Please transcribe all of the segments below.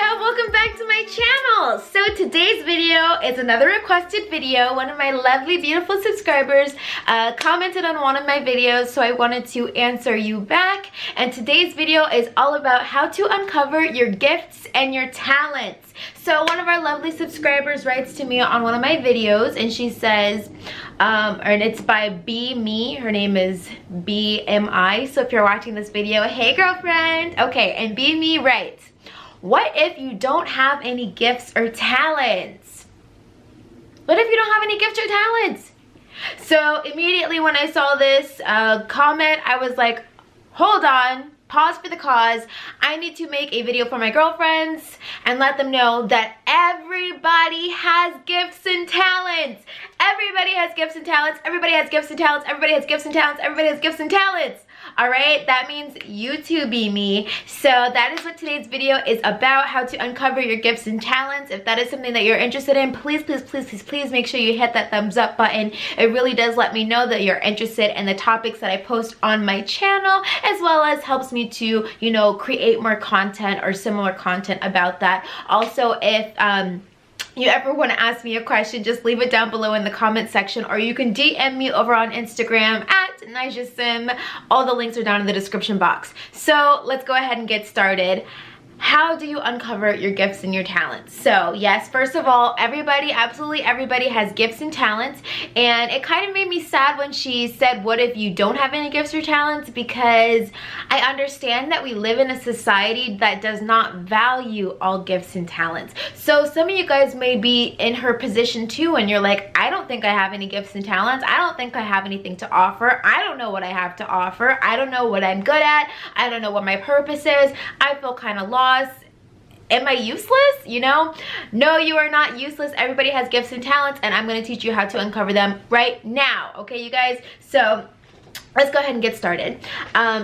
Nija, welcome back to my channel. So today's video is another requested video. One of my lovely, beautiful subscribers commented on one of my videos, so I wanted to answer you back. And today's video is all about how to uncover your gifts and your talents. So one of our lovely subscribers writes to me on one of my videos and she says, and it's by B Me, her name is BMI, so if you're watching this video, hey girlfriend. Okay, and B Me writes, what if you don't have any gifts or talents? What if you don't have any gifts or talents? So immediately when I saw this comment, I was like, hold on, pause for the cause. I need to make a video for my girlfriends and let them know that everybody has gifts and talents. Everybody has gifts and talents. Everybody has gifts and talents. Everybody has gifts and talents. Everybody has gifts and talents. Alright, that means you too, be me. So that is what today's video is about, how to uncover your gifts and talents. If that is something that you're interested in, please, please, please, please, please make sure you hit that thumbs up button. It really does let me know that you're interested in the topics that I post on my channel, as well as helps me to, you know, create more content or similar content about that. Also, if you ever want to ask me a question, just leave it down below in the comment section, or you can DM me over on Instagram at Nija Sym. All the links are down in the description box. So let's go ahead and get started. How do you uncover your gifts and your talents? So yes, first of all, everybody, absolutely everybody has gifts and talents, and it kind of made me sad when she said, what if you don't have any gifts or talents? Because I understand that we live in a society that does not value all gifts and talents. So some of you guys may be in her position too, and you're like, I don't think I have any gifts and talents. I don't think I have anything to offer. I don't know what I have to offer. I don't know what I'm good at. I don't know what my purpose is. I feel kind of lost. Am I useless? You know? No, you are not useless. Everybody has gifts and talents, and I'm going to teach you how to uncover them right now. Okay, you guys? So let's go ahead and get started.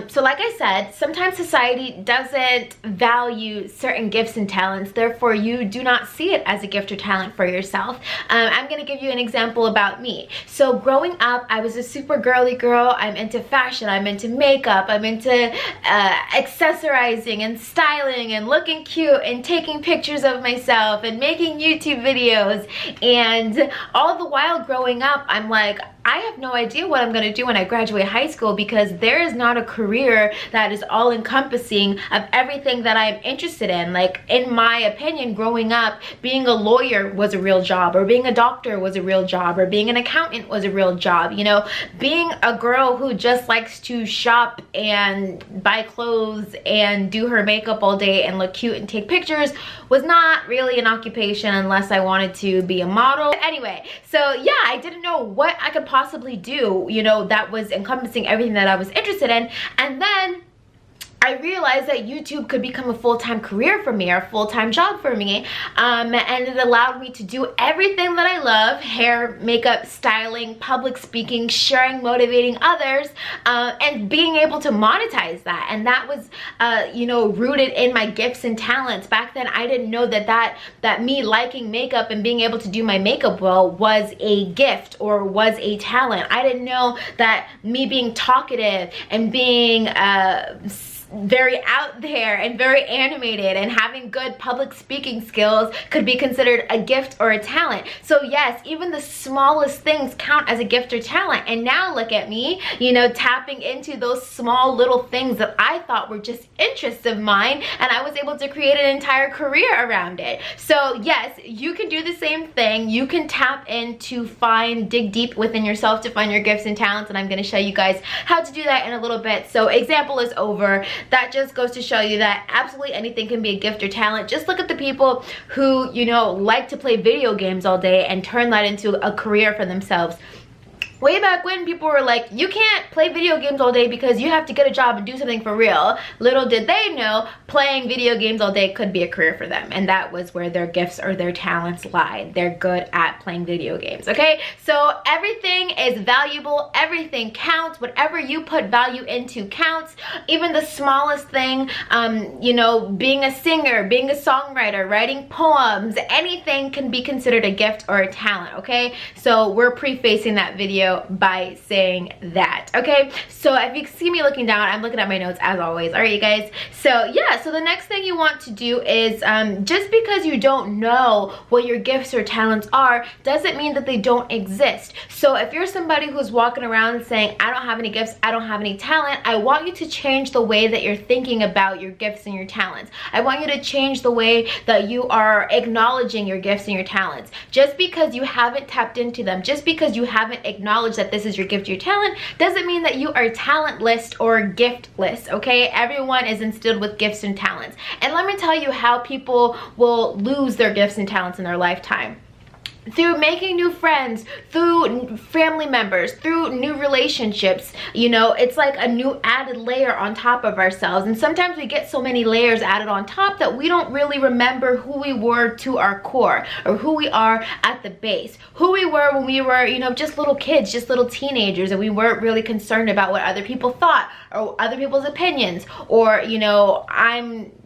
So like I said, sometimes society doesn't value certain gifts and talents, therefore you do not see it as a gift or talent for yourself. I'm gonna give you an example about me. So growing up, I was a super girly girl. I'm into fashion, I'm into makeup, I'm into accessorizing and styling and looking cute and taking pictures of myself and making YouTube videos. And all the while growing up, I'm like, I have no idea what I'm gonna do when I graduate high school, because there is not a career that is all encompassing of everything that I'm interested in. Like, in my opinion, growing up, being a lawyer was a real job, or being a doctor was a real job, or being an accountant was a real job. You know, being a girl who just likes to shop and buy clothes and do her makeup all day and look cute and take pictures was not really an occupation unless I wanted to be a model. Anyway, so yeah, I didn't know what I could possibly do, you know, that was encompassing everything that I was interested in. And then I realized that YouTube could become a full-time career for me, or a full-time job for me, and it allowed me to do everything that I love: hair, makeup, styling, public speaking, sharing, motivating others, and being able to monetize that. And that was, you know, rooted in my gifts and talents. Back then, I didn't know that me liking makeup and being able to do my makeup well was a gift or was a talent. I didn't know that me being talkative and being very out there and very animated and having good public speaking skills could be considered a gift or a talent. So yes, even the smallest things count as a gift or talent. And now look at me, you know, tapping into those small little things that I thought were just interests of mine, and I was able to create an entire career around it. So yes, you can do the same thing. You can tap in to dig deep within yourself to find your gifts and talents, and I'm going to show you guys how to do that in a little bit. So example is over. That just goes to show you that absolutely anything can be a gift or talent. Just look at the people who, you know, like to play video games all day and turn that into a career for themselves. Way back when, people were like, you can't play video games all day because you have to get a job and do something for real. Little did they know, playing video games all day could be a career for them. And that was where their gifts or their talents lied. They're good at playing video games, okay? So everything is valuable. Everything counts. Whatever you put value into counts. Even the smallest thing, you know, being a singer, being a songwriter, writing poems, anything can be considered a gift or a talent, okay? So we're prefacing that video video by saying that, okay? So if you see me looking down, I'm looking at my notes as always. All right, you guys. So yeah, so the next thing you want to do is just because you don't know what your gifts or talents are doesn't mean that they don't exist. So if you're somebody who's walking around saying, I don't have any gifts, I don't have any talent, I want you to change the way that you're thinking about your gifts and your talents. I want you to change the way that you are acknowledging your gifts and your talents. Just because you haven't tapped into them, just because you haven't acknowledged that this is your gift or your talent, doesn't mean that you are talentless or giftless, okay? Everyone is instilled with gifts and talents. And let me tell you how people will lose their gifts and talents in their lifetime. Through making new friends, through family members, through new relationships. You know, it's like a new added layer on top of ourselves. And sometimes we get so many layers added on top that we don't really remember who we were to our core, or who we are at the base. Who we were when we were, you know, just little kids, just little teenagers, and we weren't really concerned about what other people thought or other people's opinions, or, you know,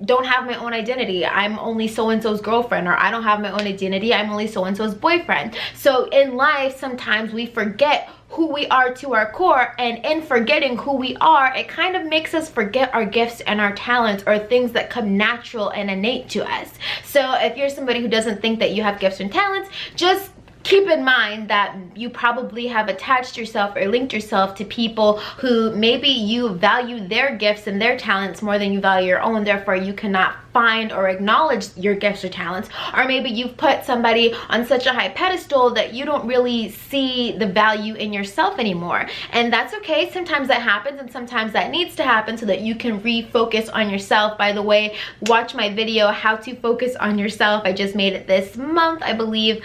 don't have my own identity, I'm only so-and-so's girlfriend, or I don't have my own identity, I'm only so-and-so's boyfriend. So in life, sometimes we forget who we are to our core, and in forgetting who we are, it kind of makes us forget our gifts and our talents, or things that come natural and innate to us. So if you're somebody who doesn't think that you have gifts and talents, just keep in mind that you probably have attached yourself or linked yourself to people who maybe you value their gifts and their talents more than you value your own, therefore you cannot find or acknowledge your gifts or talents. Or maybe you've put somebody on such a high pedestal that you don't really see the value in yourself anymore. And that's okay. Sometimes that happens, and sometimes that needs to happen so that you can refocus on yourself. By the way, watch my video, How to Focus on Yourself. I just made it this month, I believe.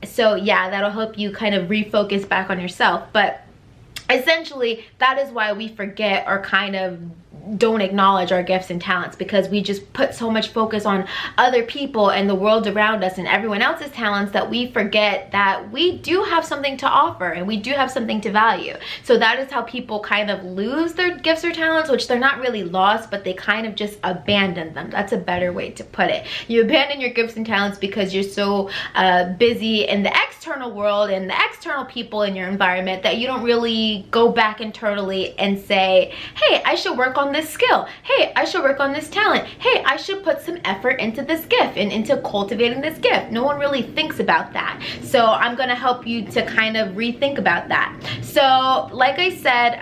So yeah, that'll help you kind of refocus back on yourself. But essentially, that is why we forget or kind of don't acknowledge our gifts and talents, because we just put so much focus on other people and the world around us and everyone else's talents that we forget that we do have something to offer and we do have something to value. So that is how people kind of lose their gifts or talents, which they're not really lost, but they kind of just abandon them. That's a better way to put it. You abandon your gifts and talents because you're so busy in the external world and the external people in your environment that you don't really go back internally and say, hey, I should work on this skill. Hey, I should work on this talent. Hey, I should put some effort into this gift and into cultivating this gift. No one really thinks about that. So I'm gonna help you to kind of rethink about that. So like I said,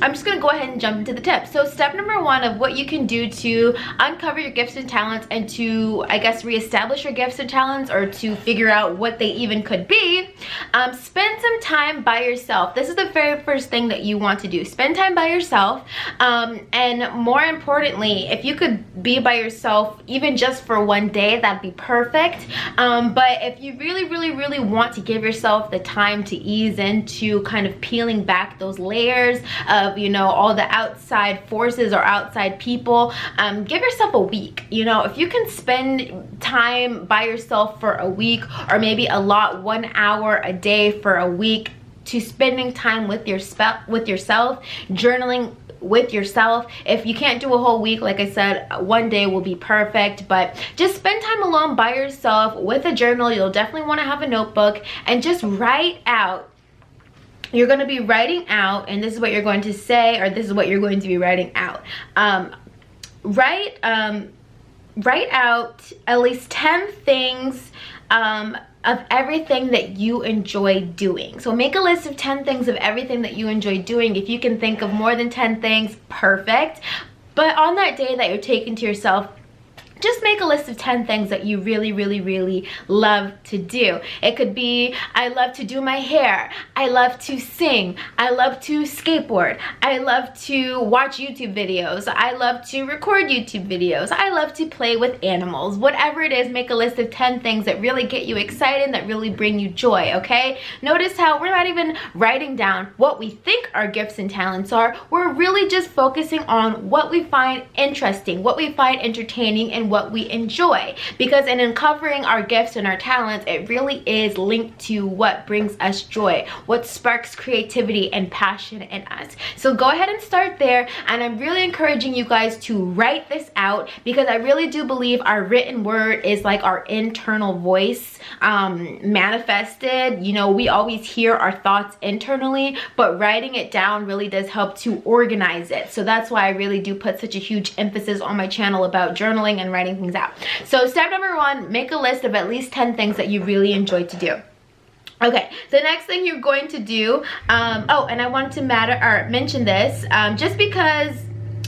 I'm just gonna go ahead and jump into the tips. So step number one of what you can do to uncover your gifts and talents and to, I guess, reestablish your gifts and talents, or to figure out what they even could be, spend some time by yourself. This is the very first thing that you want to do. Spend time by yourself. And more importantly, if you could be by yourself even just for one day, that'd be perfect. But if you really want to give yourself the time to ease into kind of peeling back those layers of, you know, all the outside forces or outside people, give yourself a week. You know, if you can spend time by yourself for a week, or maybe allot 1 hour a day for a week to spending time with yourself, journaling with yourself. If you can't do a whole week, like I said, one day will be perfect, but just spend time alone by yourself with a journal. You'll definitely want to have a notebook and just write out. You're going to be writing out, and this is what you're going to say, or this is what you're going to be writing out. Write out at least 10 things of everything that you enjoy doing. So make a list of 10 things of everything that you enjoy doing. If you can think of more than 10 things, perfect. But on that day that you're taking to yourself, just make a list of 10 things that you really love to do. It could be, I love to do my hair, I love to sing, I love to skateboard, I love to watch YouTube videos, I love to record YouTube videos, I love to play with animals. Whatever it is, make a list of 10 things that really get you excited, that really bring you joy, okay? Notice how we're not even writing down what we think our gifts and talents are. We're really just focusing on what we find interesting, what we find entertaining, and what we enjoy, because in uncovering our gifts and our talents, it really is linked to what brings us joy, what sparks creativity and passion in us. So go ahead and start there, and I'm really encouraging you guys to write this out, because I really do believe our written word is like our internal voice manifested. You know, we always hear our thoughts internally, but writing it down really does help to organize it. So that's why I really do put such a huge emphasis on my channel about journaling and writing things out. So step number 1, make a list of at least 10 things that you really enjoy to do. Okay, the next thing you're going to do, oh, and I wanted to mention this, just because,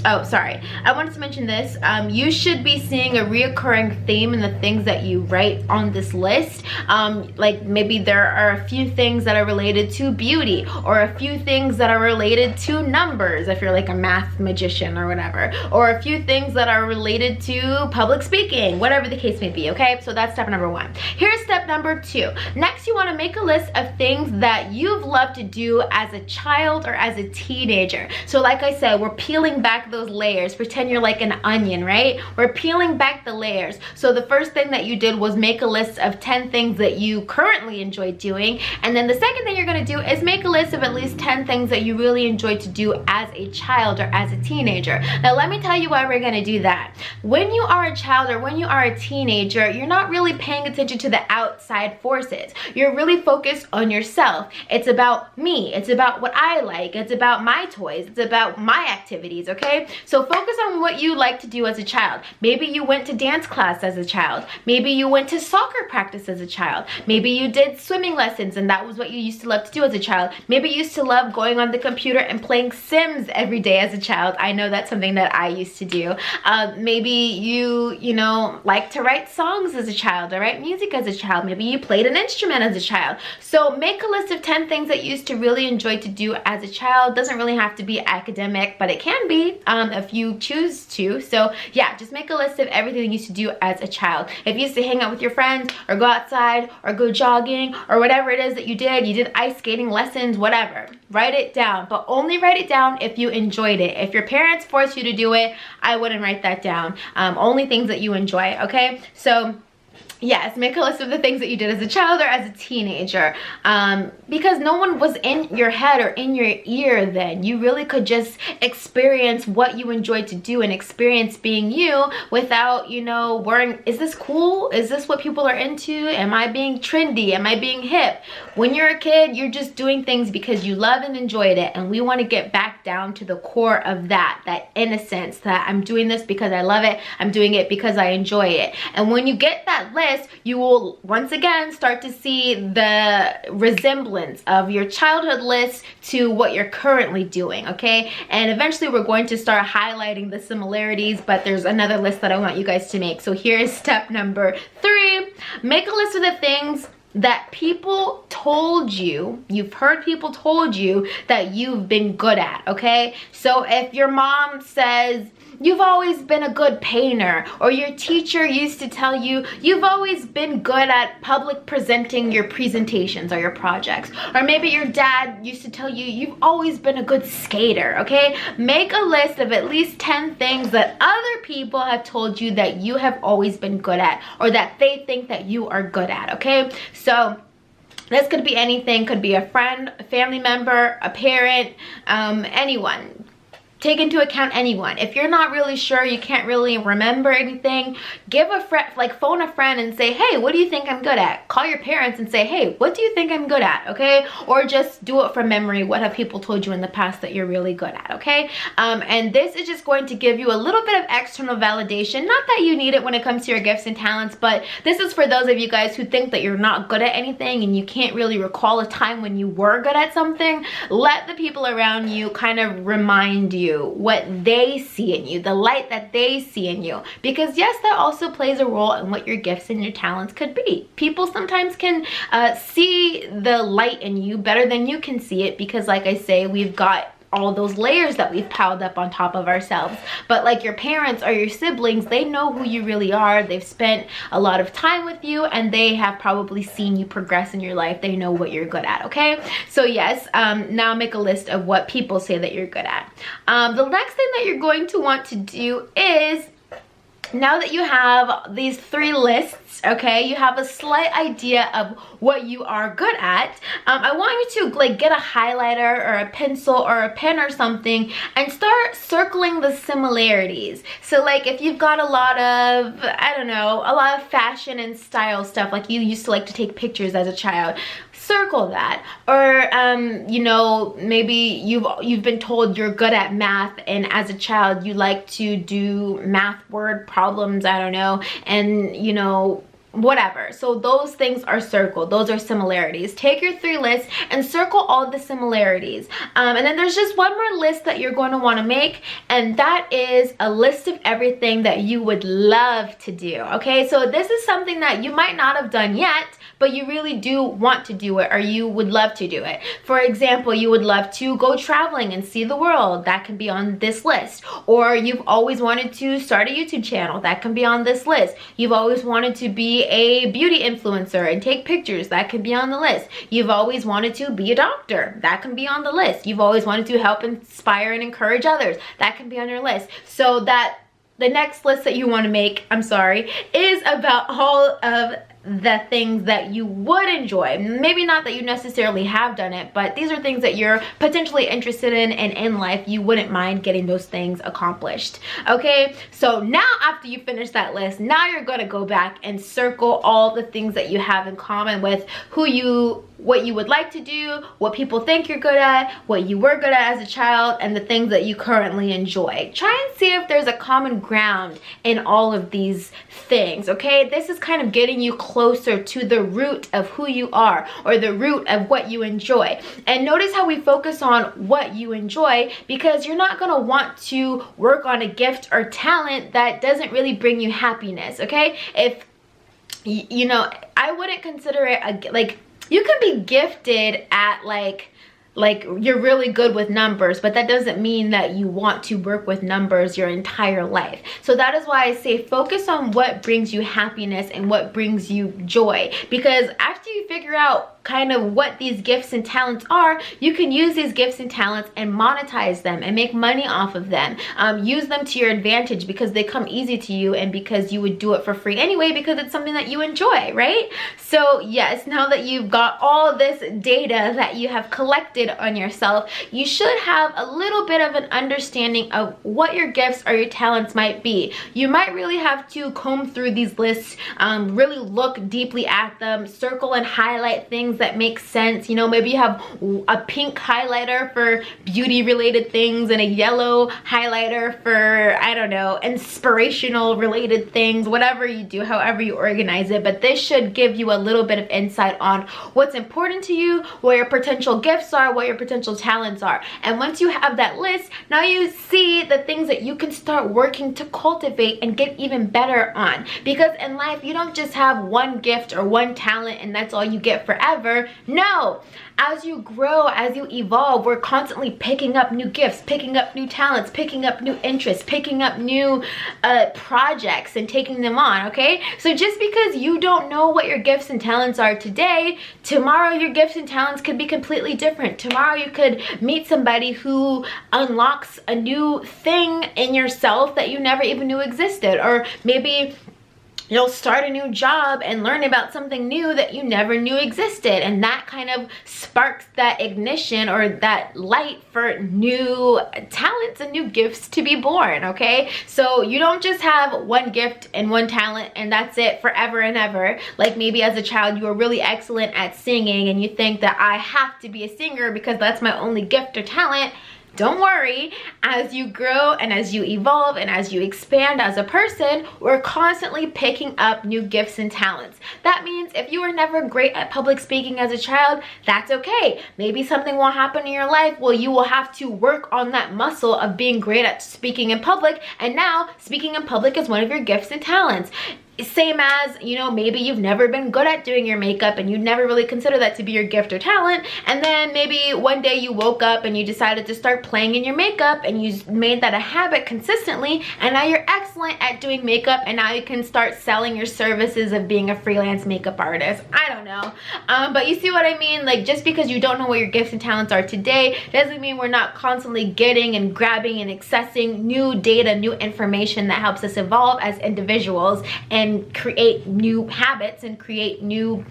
oh, sorry, I wanted to mention this. You should be seeing a reoccurring theme in the things that you write on this list. Like maybe there are a few things that are related to beauty, or a few things that are related to numbers, if you're like a math magician or whatever, or a few things that are related to public speaking, whatever the case may be, okay? So that's step number 1. Here's step number 2. Next, you want to make a list of things that you've loved to do as a child or as a teenager. So like I said, we're peeling back those layers. Pretend you're like an onion, right? We're peeling back the layers. So the first thing that you did was make a list of 10 things that you currently enjoy doing, and then the second thing you're going to do is make a list of at least 10 things that you really enjoy to do as a child or as a teenager. Now let me tell you why we're going to do that. When you are a child or when you are a teenager, you're not really paying attention to the outside forces. You're really focused on yourself. It's about me. It's about what I like. It's about my toys. It's about my activities, okay? So focus on what you like to do as a child. Maybe you went to dance class as a child. Maybe you went to soccer practice as a child. Maybe you did swimming lessons and that was what you used to love to do as a child. Maybe you used to love going on the computer and playing Sims every day as a child. I know that's something that I used to do. Maybe you know, like to write songs as a child or write music as a child. Maybe you played an instrument as a child. So make a list of 10 things that you used to really enjoy to do as a child. Doesn't really have to be academic, but it can be if you choose to. So yeah, just make a list of everything you used to do as a child. If you used to hang out with your friends or go outside or go jogging or whatever it is that you did ice skating lessons, whatever, write it down, but only write it down if you enjoyed it. If your parents forced you to do it, I wouldn't write that down. Only things that you enjoy, okay? So yes, make a list of the things that you did as a child or as a teenager, because no one was in your head or in your ear then. You really could just experience what you enjoyed to do and experience being you without, you know, worrying, is this cool? Is this what people are into? Am I being trendy? Am I being hip? When you're a kid, you're just doing things because you love and enjoyed it, and we want to get back down to the core of that innocence, that I'm doing this because I love it, I'm doing it because I enjoy it. And when you get that list, you will once again start to see the resemblance of your childhood list to what you're currently doing, okay? And eventually we're going to start highlighting the similarities, but there's another list that I want you guys to make. So here's step number 3. Make a list of the things that people told you, you've heard people told you that you've been good at, okay? So if your mom says, you've always been a good painter, or your teacher used to tell you, you've always been good at public presenting your presentations or your projects, or maybe your dad used to tell you, you've always been a good skater, okay? Make a list of at least 10 things that other people have told you that you have always been good at, or that they think that you are good at, okay? So this could be anything, could be a friend, a family member, a parent, anyone. Take into account anyone. If you're not really sure, you can't really remember anything, give a friend, like phone a friend and say, hey, what do you think I'm good at? Call your parents and say, hey, what do you think I'm good at, okay? Or just do it from memory. What have people told you in the past that you're really good at, okay? And this is just going to give you a little bit of external validation. Not that you need it when it comes to your gifts and talents, but this is for those of you guys who think that you're not good at anything and you can't really recall a time when you were good at something. Let the people around you kind of remind you what they see in you, the light that they see in you, because yes, that also plays a role in what your gifts and your talents could be. People sometimes can see the light in you better than you can see it, because like I say, we've got all those layers that we've piled up on top of ourselves. But like your parents or your siblings, they know who you really are. They've spent a lot of time with you and they have probably seen you progress in your life. They know what you're good at, okay? So yes, now make a list of what people say that you're good at. The next thing that you're going to want to do is now that you have these 3 lists, okay, you have a slight idea of what you are good at, I want you to like get a highlighter or a pencil or a pen or something and start circling the similarities. So like if you've got a lot of, I don't know, a lot of fashion and style stuff, like you used to like to take pictures as a child, circle that. Or you know, maybe you've been told you're good at math, and as a child you like to do math word problems, I don't know, and you know, whatever. So those things are circled. Those are similarities. Take your 3 lists and circle all the similarities. And then there's just one more list that you're going to want to make, and that is a list of everything that you would love to do. Okay, so this is something that you might not have done yet, but you really do want to do it, or you would love to do it. For example, you would love to go traveling and see the world. That can be on this list. Or you've always wanted to start a YouTube channel. That can be on this list. You've always wanted to be a beauty influencer and take pictures. That can be on the list. You've always wanted to be a doctor. That can be on the list. You've always wanted to help inspire and encourage others. That can be on your list. So that the next list that you want to make, I'm sorry, is about all of the things that you would enjoy. Maybe not that you necessarily have done it, but these are things that you're potentially interested in, and in life you wouldn't mind getting those things accomplished. Okay, so now after you finish that list, now you're going to go back and circle all the things that you have in common with what you would like to do, what people think you're good at, what you were good at as a child, and the things that you currently enjoy. Try and see if there's a common ground in all of these things, okay? This is kind of getting you closer to the root of who you are, or the root of what you enjoy. And notice how we focus on what you enjoy, because you're not going to want to work on a gift or talent that doesn't really bring you happiness, okay? If, you know, I wouldn't consider it like, you can be gifted at like you're really good with numbers, but that doesn't mean that you want to work with numbers your entire life. So that is why I say focus on what brings you happiness and what brings you joy, because after you figure out kind of what these gifts and talents are, you can use these gifts and talents and monetize them and make money off of them. Use them to your advantage because they come easy to you, and because you would do it for free anyway because it's something that you enjoy, right? So yes, now that you've got all this data that you have collected on yourself, you should have a little bit of an understanding of what your gifts or your talents might be. You might really have to comb through these lists, really look deeply at them, circle and highlight things that make sense. You know, maybe you have a pink highlighter for beauty related things and a yellow highlighter for, I don't know, inspirational related things. Whatever you do, however you organize it, but this should give you a little bit of insight on what's important to you, what your potential gifts are, what your potential talents are. And once you have that list, now you see the things that you can start working to cultivate and get even better on. Because in life, you don't just have one gift or one talent and that's all you get forever. No, as you grow, as you evolve, we're constantly picking up new gifts, picking up new talents, picking up new interests, picking up new projects and taking them on, okay? So just because you don't know what your gifts and talents are today, tomorrow your gifts and talents could be completely different. Tomorrow you could meet somebody who unlocks a new thing in yourself that you never even knew existed. Or maybe you'll start a new job and learn about something new that you never knew existed, and that kind of sparks that ignition or that light for new talents and new gifts to be born, okay? So you don't just have one gift and one talent and that's it forever and ever. Like maybe as a child you were really excellent at singing and you think that I have to be a singer because that's my only gift or talent. Don't worry, as you grow and as you evolve and as you expand as a person, we're constantly picking up new gifts and talents. That means if you were never great at public speaking as a child, that's okay. Maybe something will happen in your life where you will have to work on that muscle of being great at speaking in public, and now speaking in public is one of your gifts and talents. Same as, you know, maybe you've never been good at doing your makeup and you never really consider that to be your gift or talent, and then maybe one day you woke up and you decided to start playing in your makeup and you made that a habit consistently, and now you're excellent at doing makeup, and now you can start selling your services of being a freelance makeup artist. I don't know, but you see what I mean? Like, just because you don't know what your gifts and talents are today doesn't mean we're not constantly getting and grabbing and accessing new data, new information that helps us evolve as individuals and create new habits and create new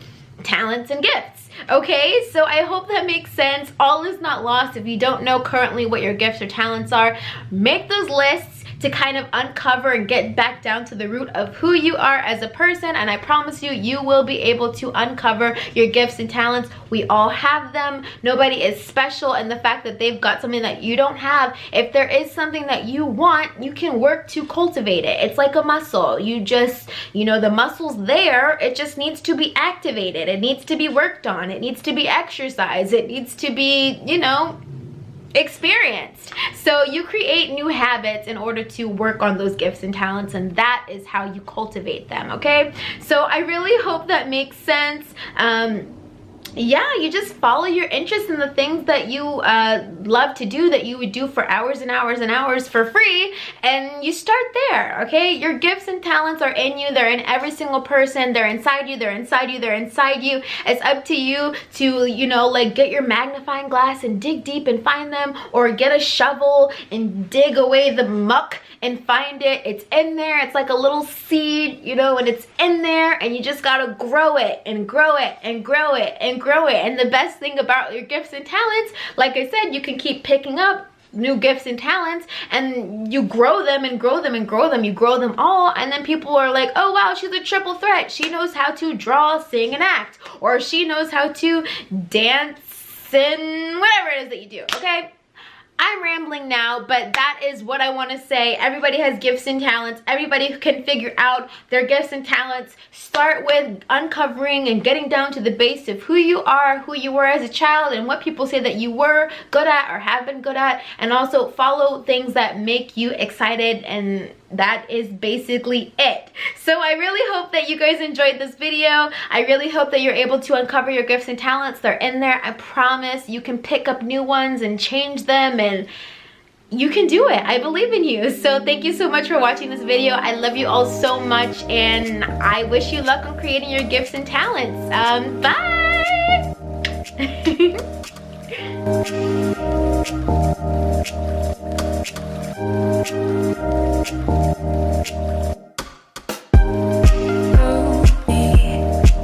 talents and gifts. Okay, so I hope that makes sense. All is not lost. If you don't know currently what your gifts or talents are, make those lists to kind of uncover and get back down to the root of who you are as a person, and I promise you, you will be able to uncover your gifts and talents. We all have them. Nobody is special, and the fact that they've got something that you don't have, if there is something that you want, you can work to cultivate it. It's like a muscle. You just, you know, the muscle's there, it just needs to be activated. It needs to be worked on. It needs to be exercised. It needs to be, you know, experienced. So you create new habits in order to work on those gifts and talents, and that is how you cultivate them. Okay, so I really hope that makes sense. Yeah, you just follow your interests in the things that you love to do, that you would do for hours and hours and hours for free, and you start there. Okay, your gifts and talents are in you. They're in every single person. They're inside you. They're inside you. They're inside you. It's up to you to, you know, like, get your magnifying glass and dig deep and find them, or get a shovel and dig away the muck and find it. It's in there. It's like a little seed, you know, and it's in there, and you just gotta grow it and grow it and grow it and grow it. And the best thing about your gifts and talents, like I said, you can keep picking up new gifts and talents, and you grow them and grow them and grow them. You grow them all, and then people are like, oh wow, she's a triple threat. She knows how to draw, sing, and act, or she knows how to dance and whatever it is that you do. Okay, I'm rambling now, but that is what I want to say. Everybody has gifts and talents. Everybody can figure out their gifts and talents. Start with uncovering and getting down to the base of who you are, who you were as a child, and what people say that you were good at or have been good at, and also follow things that make you excited, and that is basically it. So I really hope that you guys enjoyed this video. I really hope that you're able to uncover your gifts and talents. They're in there. I promise you can pick up new ones and change them, and you can do it. I believe in you. So thank you so much for watching this video. I love you all so much, and I wish you luck on creating your gifts and talents. Bye!